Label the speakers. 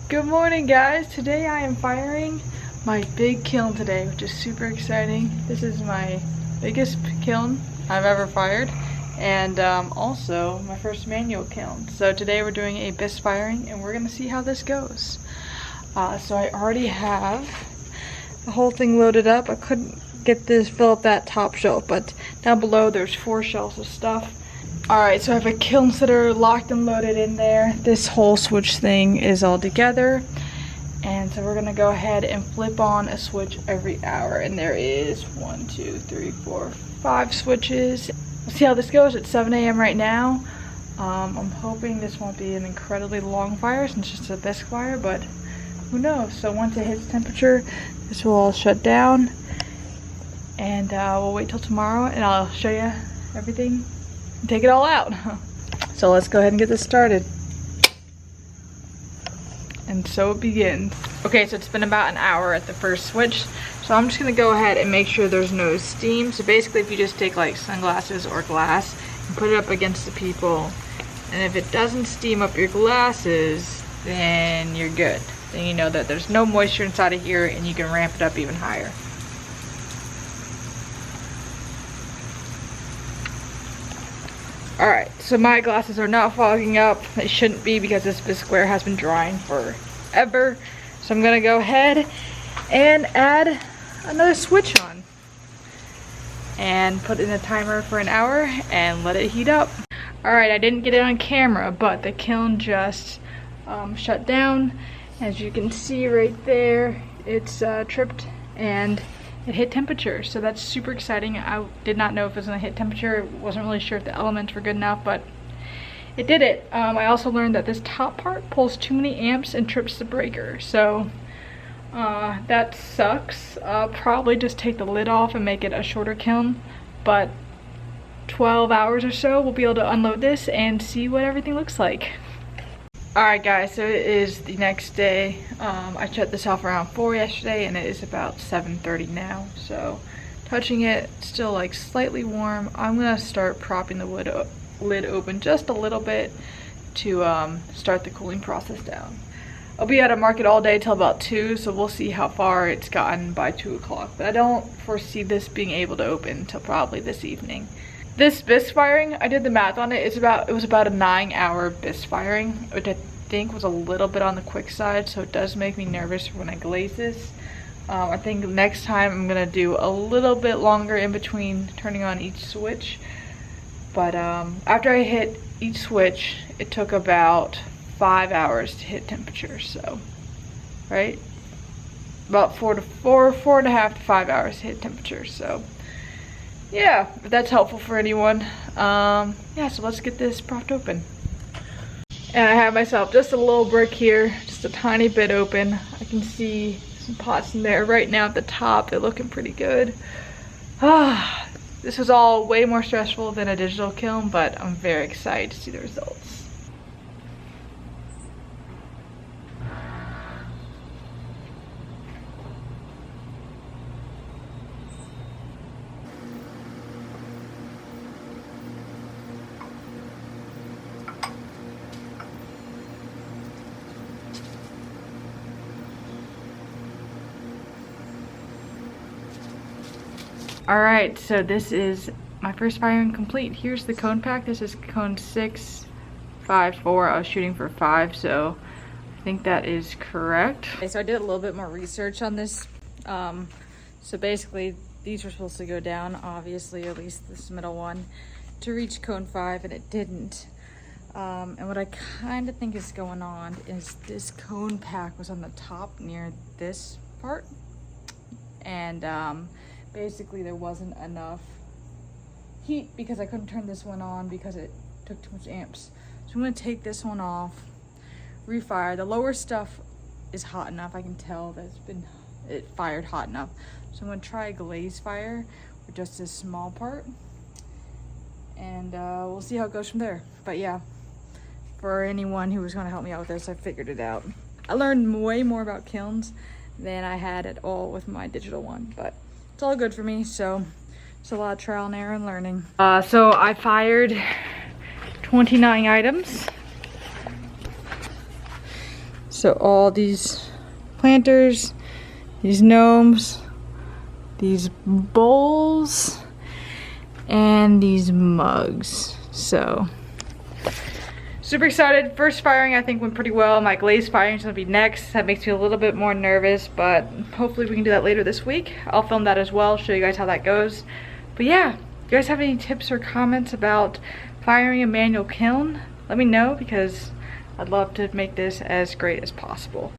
Speaker 1: Good morning, guys. Today I am firing my big kiln today, which is super exciting. This is my biggest kiln I've ever fired, and also my first manual kiln. So today we're doing a Bisque firing and we're gonna see how this goes. So I already have the whole thing loaded up. I couldn't fill up that top shelf, but down below there's 4 shelves of stuff. Alright, so I have a kiln sitter locked and loaded in there. This whole switch thing is all together. And so we're gonna go ahead and flip on a switch every hour. And there is 1, 2, 3, 4, 5 switches. We'll see how this goes. It's 7 a.m. right now. I'm hoping this won't be an incredibly long fire since it's a Bisque fire, but who knows. So once it hits temperature, this will all shut down. And we'll wait till tomorrow and I'll show you everything. Take it all out. So let's go ahead and get this started. And so it begins. Okay, so it's been about an hour at the first switch. So I'm just gonna go ahead and make sure there's no steam. So basically if you just take like sunglasses or glass and put it up against the people, and if it doesn't steam up your glasses, then you're good. Then you know that there's no moisture inside of here and you can ramp it up even higher. Alright, so my glasses are not fogging up. They shouldn't be because this Bisque ware has been drying forever. So I'm gonna go ahead and add another switch on. And put in a timer for an hour and let it heat up. Alright, I didn't get it on camera, but the kiln just shut down. As you can see right there, it's tripped and it hit temperature, so that's super exciting. I did not know if it was gonna hit temperature. Wasn't really sure if the elements were good enough, but it did it. I also learned that this top part pulls too many amps and trips the breaker, so that sucks. Probably just take the lid off and make it a shorter kiln, but 12 hours or so we'll be able to unload this and see what everything looks like. Alright guys, so it is the next day. I shut this off around 4 yesterday and it is about 7:30 now. So touching it, still like slightly warm. I'm gonna start propping the lid open just a little bit to start the cooling process down. I'll be at a market all day till about 2, so we'll see how far it's gotten by 2 o'clock. But I don't foresee this being able to open till probably this evening. This Bisque firing, I did the math on it. It was about a 9-hour Bisque firing, which I think was a little bit on the quick side, so it does make me nervous when I glaze this. I think next time I'm gonna do a little bit longer in between turning on each switch. But after I hit each switch, it took about 5 hours to hit temperature. So, right, about 4.5 to 5 hours to hit temperature. So. Yeah, if that's helpful for anyone. Yeah, so let's get this propped open. And I have myself just a little brick here, just a tiny bit open. I can see some pots in there right now at the top. They're looking pretty good. This was all way more stressful than a digital kiln, but I'm very excited to see the results. Alright, so this is my first firing complete. Here's the cone pack. This is cone 654. I was shooting for 5, so I think that is correct. Okay, so I did a little bit more research on this. So basically, these were supposed to go down, obviously, at least this middle one, to reach cone 5, and it didn't. And what I kind of think is going on is this cone pack was on the top near this part. And basically there wasn't enough heat because I couldn't turn this one on because it took too much amps. So I'm gonna take this one off, refire. The lower stuff is hot enough. I can tell that it fired hot enough. So I'm gonna try a glaze fire with just this small part, and we'll see how it goes from there. But yeah, for anyone who was gonna help me out with this, I figured it out. I learned way more about kilns than I had at all with my digital one, but it's all good for me, so it's a lot of trial and error and learning. So I fired 29 items. So all these planters, these gnomes, these bowls, and these mugs. So super excited. First firing I think went pretty well. My glaze firing is gonna be next. That makes me a little bit more nervous, but hopefully we can do that later this week. I'll film that as well, show you guys how that goes. But yeah, if you guys have any tips or comments about firing a manual kiln, let me know, because I'd love to make this as great as possible.